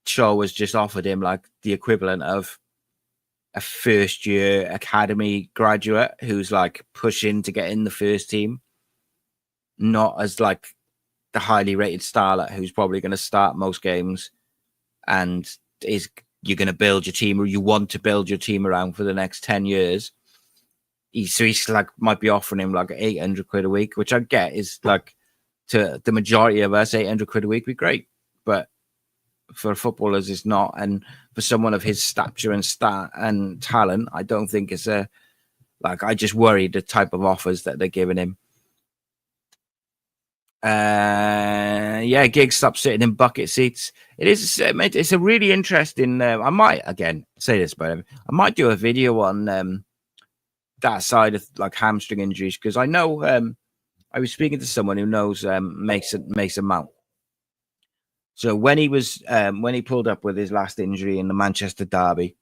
Shaw was just offered him like the equivalent of a first year academy graduate who's like pushing to get in the first team, not as like the highly rated starlet who's probably going to start most games and you're going to build your team or you want to build your team around for the next 10 years. He's like might be offering him like 800 quid a week, which I get is like to the majority of us, 800 quid a week would be great. But for footballers, it's not. And for someone of his stature and talent, I don't think it's I just worry the type of offers that they're giving him. Giggs stopped sitting in bucket seats. It's a really interesting. I might again say this, but I might do a video on that side of like hamstring injuries because I know I was speaking to someone who knows Mason Mount. So when he pulled up with his last injury in the Manchester derby,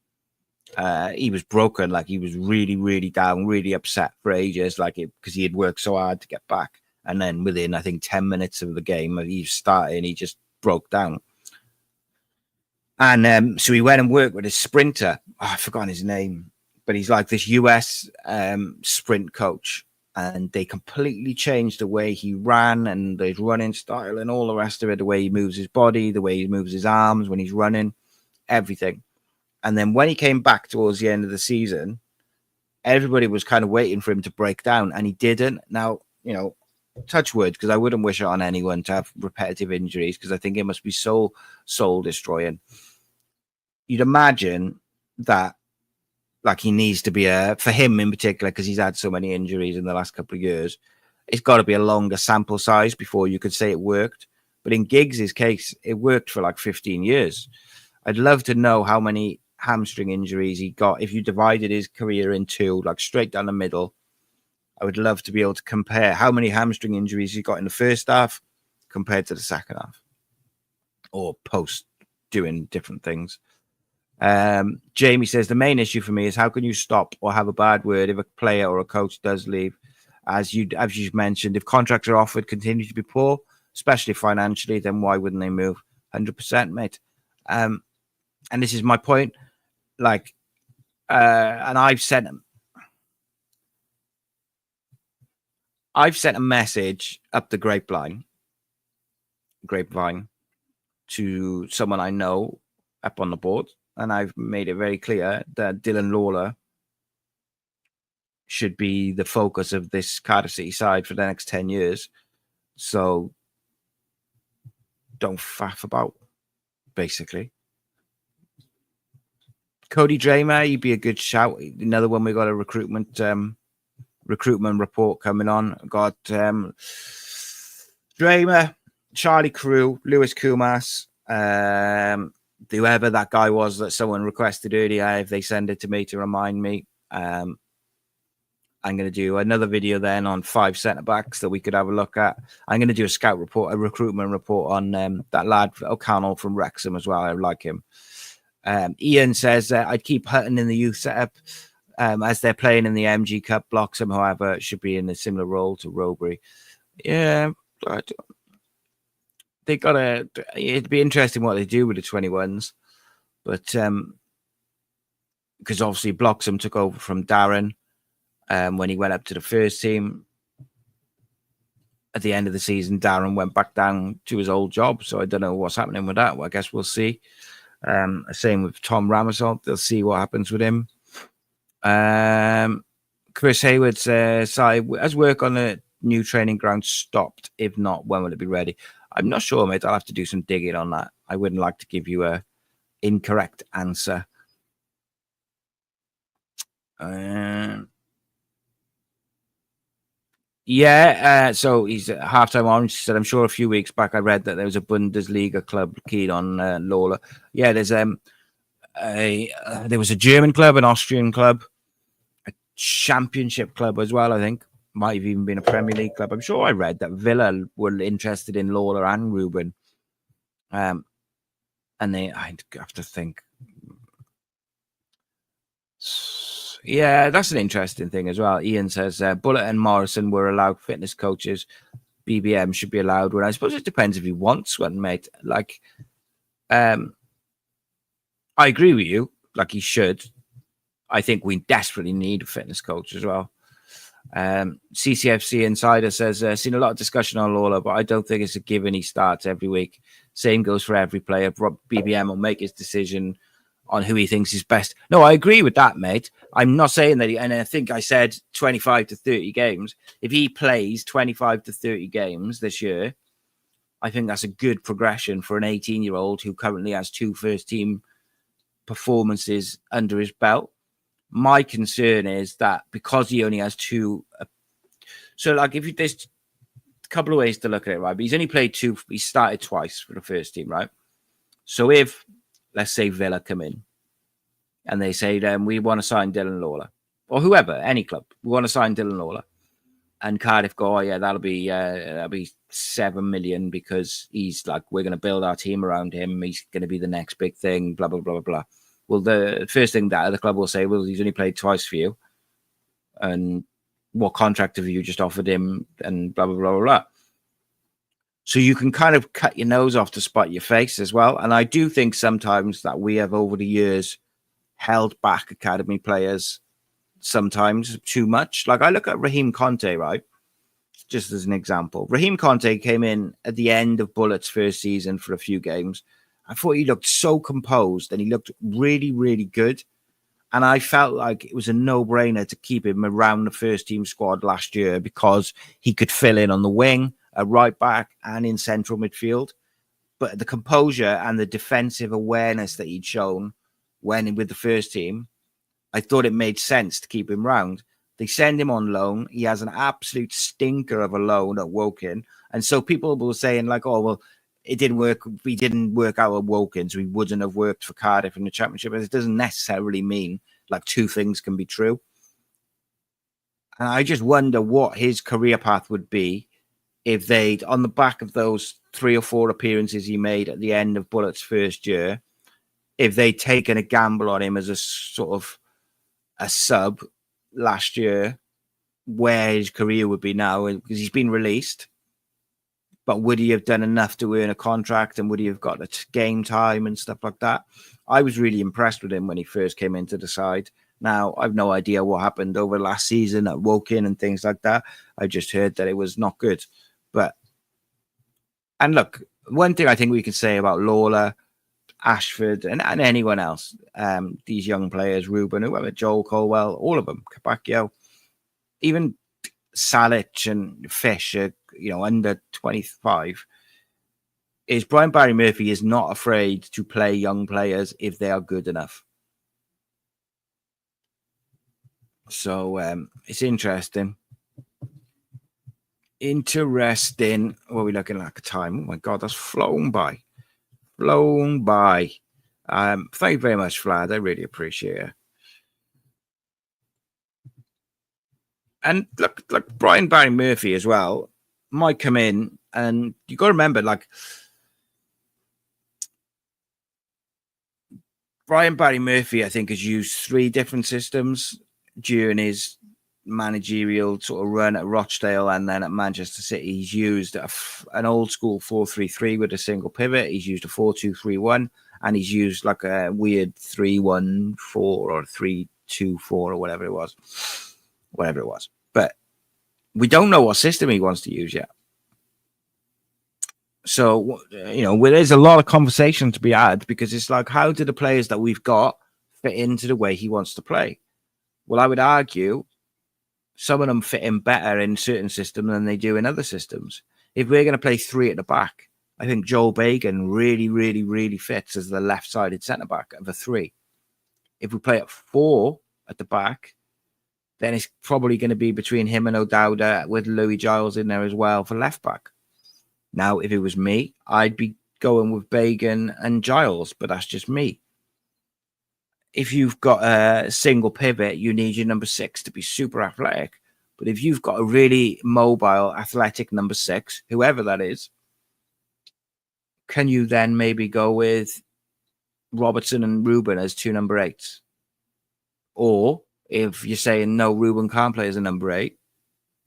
he was broken. Like he was really, really down, really upset for ages, because he had worked so hard to get back. And then within, I think, 10 minutes of the game, he started and he just broke down. And so he went and worked with his sprinter. Oh, I've forgotten his name, but he's like this US sprint coach. And they completely changed the way he ran and his running style and all the rest of it, the way he moves his body, the way he moves his arms when he's running, everything. And then when he came back towards the end of the season, everybody was kind of waiting for him to break down, and he didn't. Now, touch wood, because I wouldn't wish it on anyone to have repetitive injuries, because I think it must be so soul-destroying. You'd imagine that he needs to be for him in particular, because he's had so many injuries in the last couple of years, it's got to be a longer sample size before you could say it worked. But in Giggs' case, it worked for 15 years. I'd love to know how many hamstring injuries he got. If you divided his career in two, straight down the middle, I would love to be able to compare how many hamstring injuries he got in the first half compared to the second half or post doing different things. Jamie says the main issue for me is how can you stop or have a bad word if a player or a coach does leave as you mentioned, if contracts are offered continue to be poor, especially financially, then why wouldn't they move? 100%, mate. And this is my point. Like, and I've sent a message up the grapevine to someone I know up on the board, and I've made it very clear that Dylan Lawler should be the focus of this Cardiff City side for the next 10 years. So don't faff about, basically. Cody Dramer, he'd be a good shout. Another one, we got a recruitment report coming on. Got Dramer, Charlie Crew, Lewis Kumas, whoever that guy was that someone requested earlier, if they send it to me to remind me. I'm going to do another video then on 5 centre-backs that we could have a look at. I'm going to do a recruitment report on that lad O'Connell from Wrexham as well. I like him. Ian says I'd keep Hutton in the youth setup as they're playing in the MG Cup. Bloxham, however, should be in a similar role to Rhodri. Yeah, but it'd be interesting what they do with the 21s. But because obviously Bloxham took over from Darren when he went up to the first team. At the end of the season, Darren went back down to his old job. So I don't know what's happening with that. Well, I guess we'll see. Same with Tom Ramazzotti. They'll see what happens with him. Chris Hayward says, has work on the new training ground stopped? If not, when will it be ready? I'm not sure, mate. I'll have to do some digging on that. I wouldn't like to give you a incorrect answer. So he's at halftime orange. He said, I'm sure a few weeks back I read that there was a Bundesliga club keen on Lawler. Yeah, there's there was a German club, an Austrian club, a championship club as well, I think. Might have even been a Premier League club. I'm sure I read that Villa were interested in Lawler and Ruben. And I'd have to think. Yeah, that's an interesting thing as well. Ian says Bullet and Morrison were allowed fitness coaches. BBM should be allowed one. I suppose it depends if he wants one, mate. Like, I agree with you. Like, he should. I think we desperately need a fitness coach as well. CCFC Insider says, seen a lot of discussion on Lawler, but I don't think it's a given he starts every week. Same goes for every player. BBM will make his decision on who he thinks is best. No, I agree with that, mate. I'm not saying that, and I think I said 25 to 30 games. If he plays 25 to 30 games this year, I think that's a good progression for an 18-year-old who currently has 2 first-team performances under his belt. My concern is that because he only has 2... so, like, if you... There's a couple of ways to look at it, right? But he's only played 2... He started twice for the first team, right? So if... let's say Villa come in and they say, we want to sign Dylan Lawler, or whoever, any club, we want to sign Dylan Lawler. And Cardiff go, oh, yeah, that'll be 7 million because he's like, we're going to build our team around him. He's going to be the next big thing, blah, blah, blah, blah, blah. Well, the first thing that the club will say, well, he's only played twice for you. And what contract have you just offered him? And blah, blah, blah, blah, blah. So you can kind of cut your nose off to spite your face as well. And I do think sometimes that we have over the years held back academy players sometimes too much. Like I look at Raheem Conte, right? Just as an example. Raheem Conte came in at the end of Bullet's first season for a few games. I thought he looked so composed and he looked really, really good. And I felt like it was a no-brainer to keep him around the first team squad last year because he could fill in on the wing, a right back, and in central midfield. But the composure and the defensive awareness that he'd shown when with the first team, I thought it made sense to keep him round. They send him on loan. He has an absolute stinker of a loan at Woking. And so people were saying like, oh, well, it didn't work. We didn't work out at Woking, so he wouldn't have worked for Cardiff in the Championship. But it doesn't necessarily mean like two things can be true. And I just wonder what his career path would be if they'd, on the back of those 3 or 4 appearances he made at the end of Bullet's first year, if they'd taken a gamble on him as a sort of a sub last year, where his career would be now, because he's been released. But would he have done enough to earn a contract, and would he have got a game time and stuff like that? I was really impressed with him when he first came into the side. Now, I've no idea what happened over last season at Woking and things like that. I just heard that it was not good. And look, one thing I think we can say about Lawler, Ashford, and anyone else, these young players, Ruben, whoever, Joel Colwell, all of them, Capacchio, even Salic and Fish are, under 25, is Brian Barry Murphy is not afraid to play young players if they are good enough. So it's interesting. Interesting. What are we looking at the time? Oh my God, that's flown by. Thank you very much, Vlad. I really appreciate it. And look, Brian Barry Murphy as well might come in, and you got to remember, Brian Barry Murphy, I think, has used 3 different systems during his managerial sort of run at Rochdale and then at Manchester City. He's used an old school 4-3-3 with a single pivot. He's used a 4-2-3-1, and he's used like a weird 3-1-4 or 3-2-4 or whatever it was. But we don't know what system he wants to use yet. So, there's a lot of conversation to be had, because it's like, how do the players that we've got fit into the way he wants to play? Well, I would argue some of them fit in better in certain systems than they do in other systems. If we're going to play 3 at the back, I think Joel Bagan really, really, really fits as the left-sided centre-back of a 3. If we play at 4 at the back, then it's probably going to be between him and O'Dowda, with Louis Giles in there as well for left-back. Now, if it was me, I'd be going with Bagan and Giles, but that's just me. If you've got a single pivot, you need your number 6 to be super athletic. But if you've got a really mobile, athletic number 6, whoever that is, can you then maybe go with Robertson and Ruben as 2 number 8s? Or if you're saying, no, Ruben can't play as a number 8,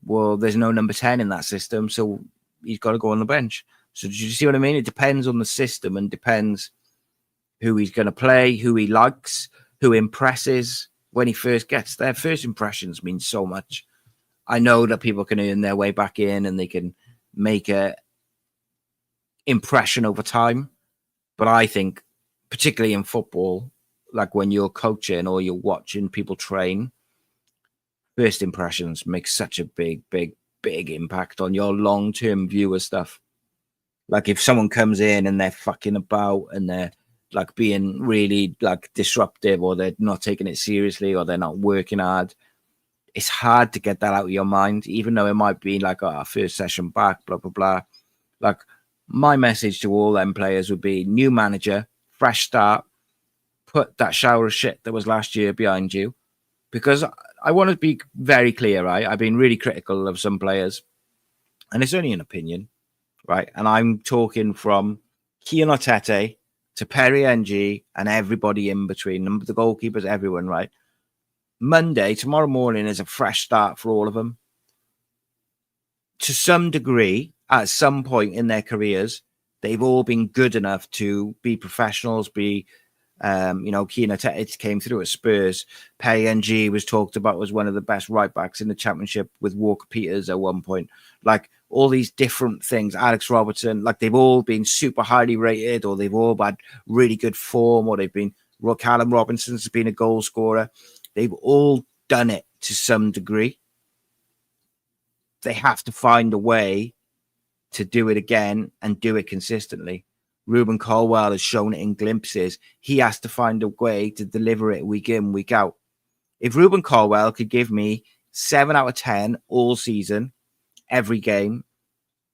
well, there's no number 10 in that system, so he's got to go on the bench. So do you see what I mean? It depends on the system and depends who he's going to play, who he likes, who impresses when he first gets there. First impressions mean so much. I know that people can earn their way back in and they can make a impression over time. But I think, particularly in football, like when you're coaching or you're watching people train, first impressions make such a big impact on your long-term viewer stuff. Like if someone comes in and they're fucking about and they're like being really like disruptive, or they're not taking it seriously, or they're not working hard, it's hard to get that out of your mind, even though it might be like, first session back, blah, blah, blah. Like my message to all them players would be new manager, fresh start, put that shower of shit that was last year behind you. Because I want to be very clear, right? I've been really critical of some players, and it's only an opinion, right? And I'm talking from Kian Arteta to Perry NG and everybody in between, the goalkeepers, everyone, right? Monday, tomorrow morning, is a fresh start for all of them. To some degree, at some point in their careers, they've all been good enough to be professionals, be Kian Arteta came through at Spurs. Perry was talked about as one of the best right backs in the Championship with Walker Peters at one point. Like all these different things, Alex Robertson, like they've all been super highly rated, or they've all had really good form, or they've been, Callum Robinson's been a goal scorer. They've all done it to some degree. They have to find a way to do it again and do it consistently. Ruben Colwell has shown it in glimpses. He has to find a way to deliver it week in, week out. If Ruben Colwell could give me 7 out of 10 all season, every game,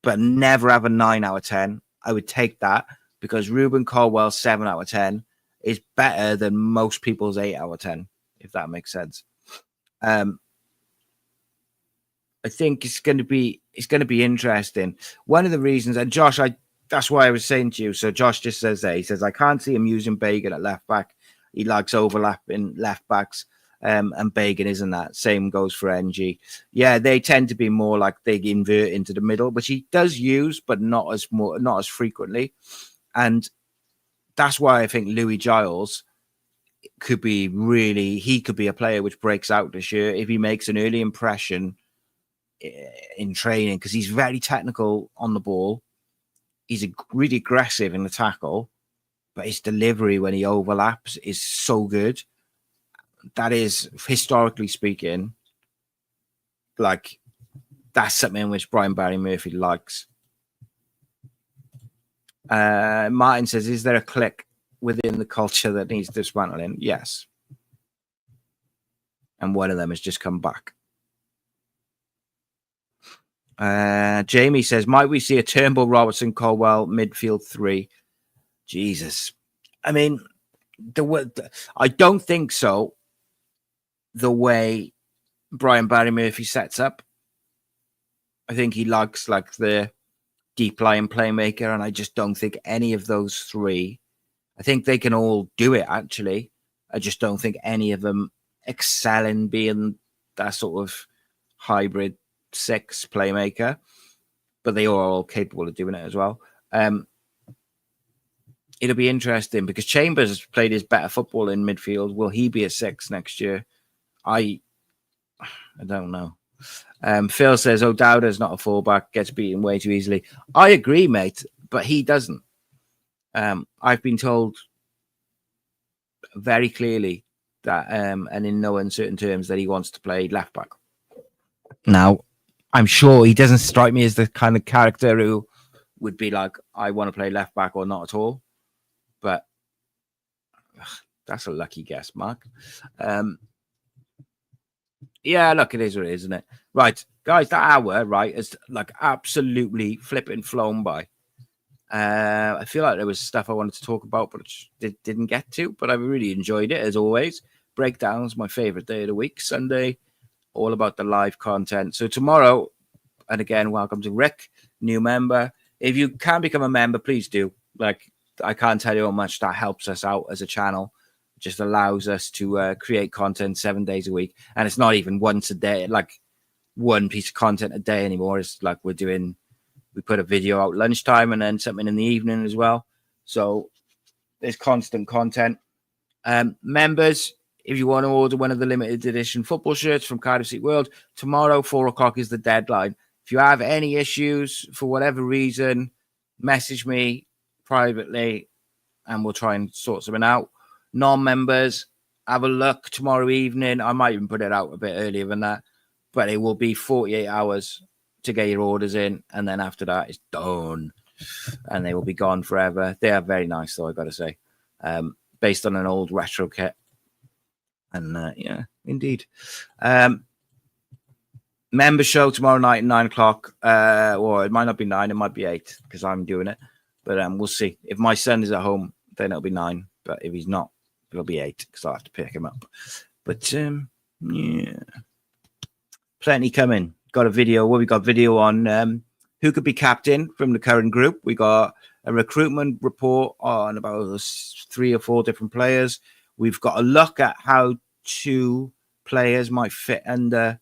but never have a 9 out of 10, I would take that, because Ruben Colwell's 7 out of 10 is better than most people's 8 out of 10, if that makes sense. I think it's going to be interesting. One of the reasons, and Josh, that's why I was saying to you. So Josh just says there, he says, I can't see him using Bagan at left back. He likes overlapping left backs. And Bagan isn't that. Same goes for NG. Yeah, they tend to be more like they invert into the middle, which he does use, but not as frequently. And that's why I think Louis Giles could be a player which breaks out this year if he makes an early impression in training, because he's very technical on the ball. He's really aggressive in the tackle, but his delivery when he overlaps is so good. That is, historically speaking, like, that's something which Brian Barry Murphy likes. Martin says, is there a clique within the culture that needs dismantling? Yes. And one of them has just come back. Jamie says, might we see a Turnbull, Robertson, Colwell midfield 3? Jesus. I mean, I don't think so. The way Brian Barry Murphy sets up, I think he likes like the deep lying playmaker, and I just don't think any of those 3. I think they can all do it, actually. I just don't think any of them excel in being that sort of hybrid 6 playmaker, but they are all capable of doing it as well. It'll be interesting because Chambers has played his better football in midfield. Will he be a 6 next year? I don't know. Phil says O'Dowda's not a fullback, gets beaten way too easily. I agree, mate, but he doesn't. I've been told very clearly that, and in no uncertain terms, that he wants to play left back. Now, I'm sure he doesn't strike me as the kind of character who would be like, I want to play left back or not at all. But that's a lucky guess, Mark. Yeah, look, it is what it is, isn't it? Right, guys, that hour, right, is like absolutely flipping flown by. I feel like there was stuff I wanted to talk about, but didn't get to. But I really enjoyed it, as always. Breakdowns, my favorite day of the week. Sunday, all about the live content. So tomorrow, and again, welcome to Rick, new member. If you can become a member, please do. Like, I can't tell you how much that helps us out as a channel. It just allows us to create content 7 days a week. And it's not even once a day, like one piece of content a day anymore. It's like we put a video out lunchtime and then something in the evening as well. So there's constant content. Members, if you want to order one of the limited edition football shirts from Cardiff City World, tomorrow, 4:00 is the deadline. If you have any issues for whatever reason, message me privately and we'll try and sort something out. Non-members, have a look tomorrow evening. I might even put it out a bit earlier than that, but it will be 48 hours to get your orders in, and then after that it's done and they will be gone forever. They are very nice though, I gotta say, based on an old retro kit. And yeah, indeed. Member show tomorrow night at 9:00, or it might not be 9, it might be 8 because I'm doing it, but we'll see. If my son is at home, then it'll be 9, but if he's not, it'll be 8 because I'll have to pick him up. But yeah, plenty coming. Got a video. Well, we got video on who could be captain from the current group. We got a recruitment report on about 3 or 4 different players. We've got a look at how 2 players might fit under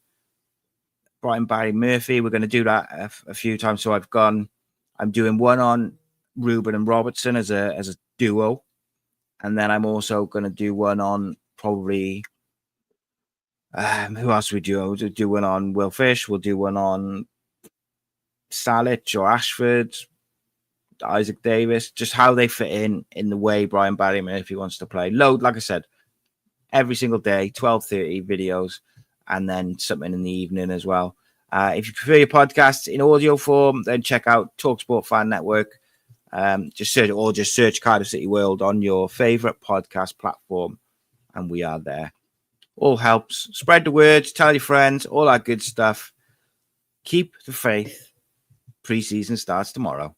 Brian Barry Murphy. We're going to do that a few times. So I'm doing one on Ruben and Robertson as a duo, and then I'm also going to do one on probably who else we do? We'll do one on Will Fish. We'll do one on Salic or Ashford, Isaac Davis, just how they fit in the way Brian Barry Murphy wants to play. Load, like I said, every single day, 12:30 videos, and then something in the evening as well. If you prefer your podcasts in audio form, then check out TalkSport Fan Network. Just search Cardiff City World on your favorite podcast platform, and we are there. All helps. Spread the word, tell your friends, all that good stuff. Keep the faith. Preseason starts tomorrow.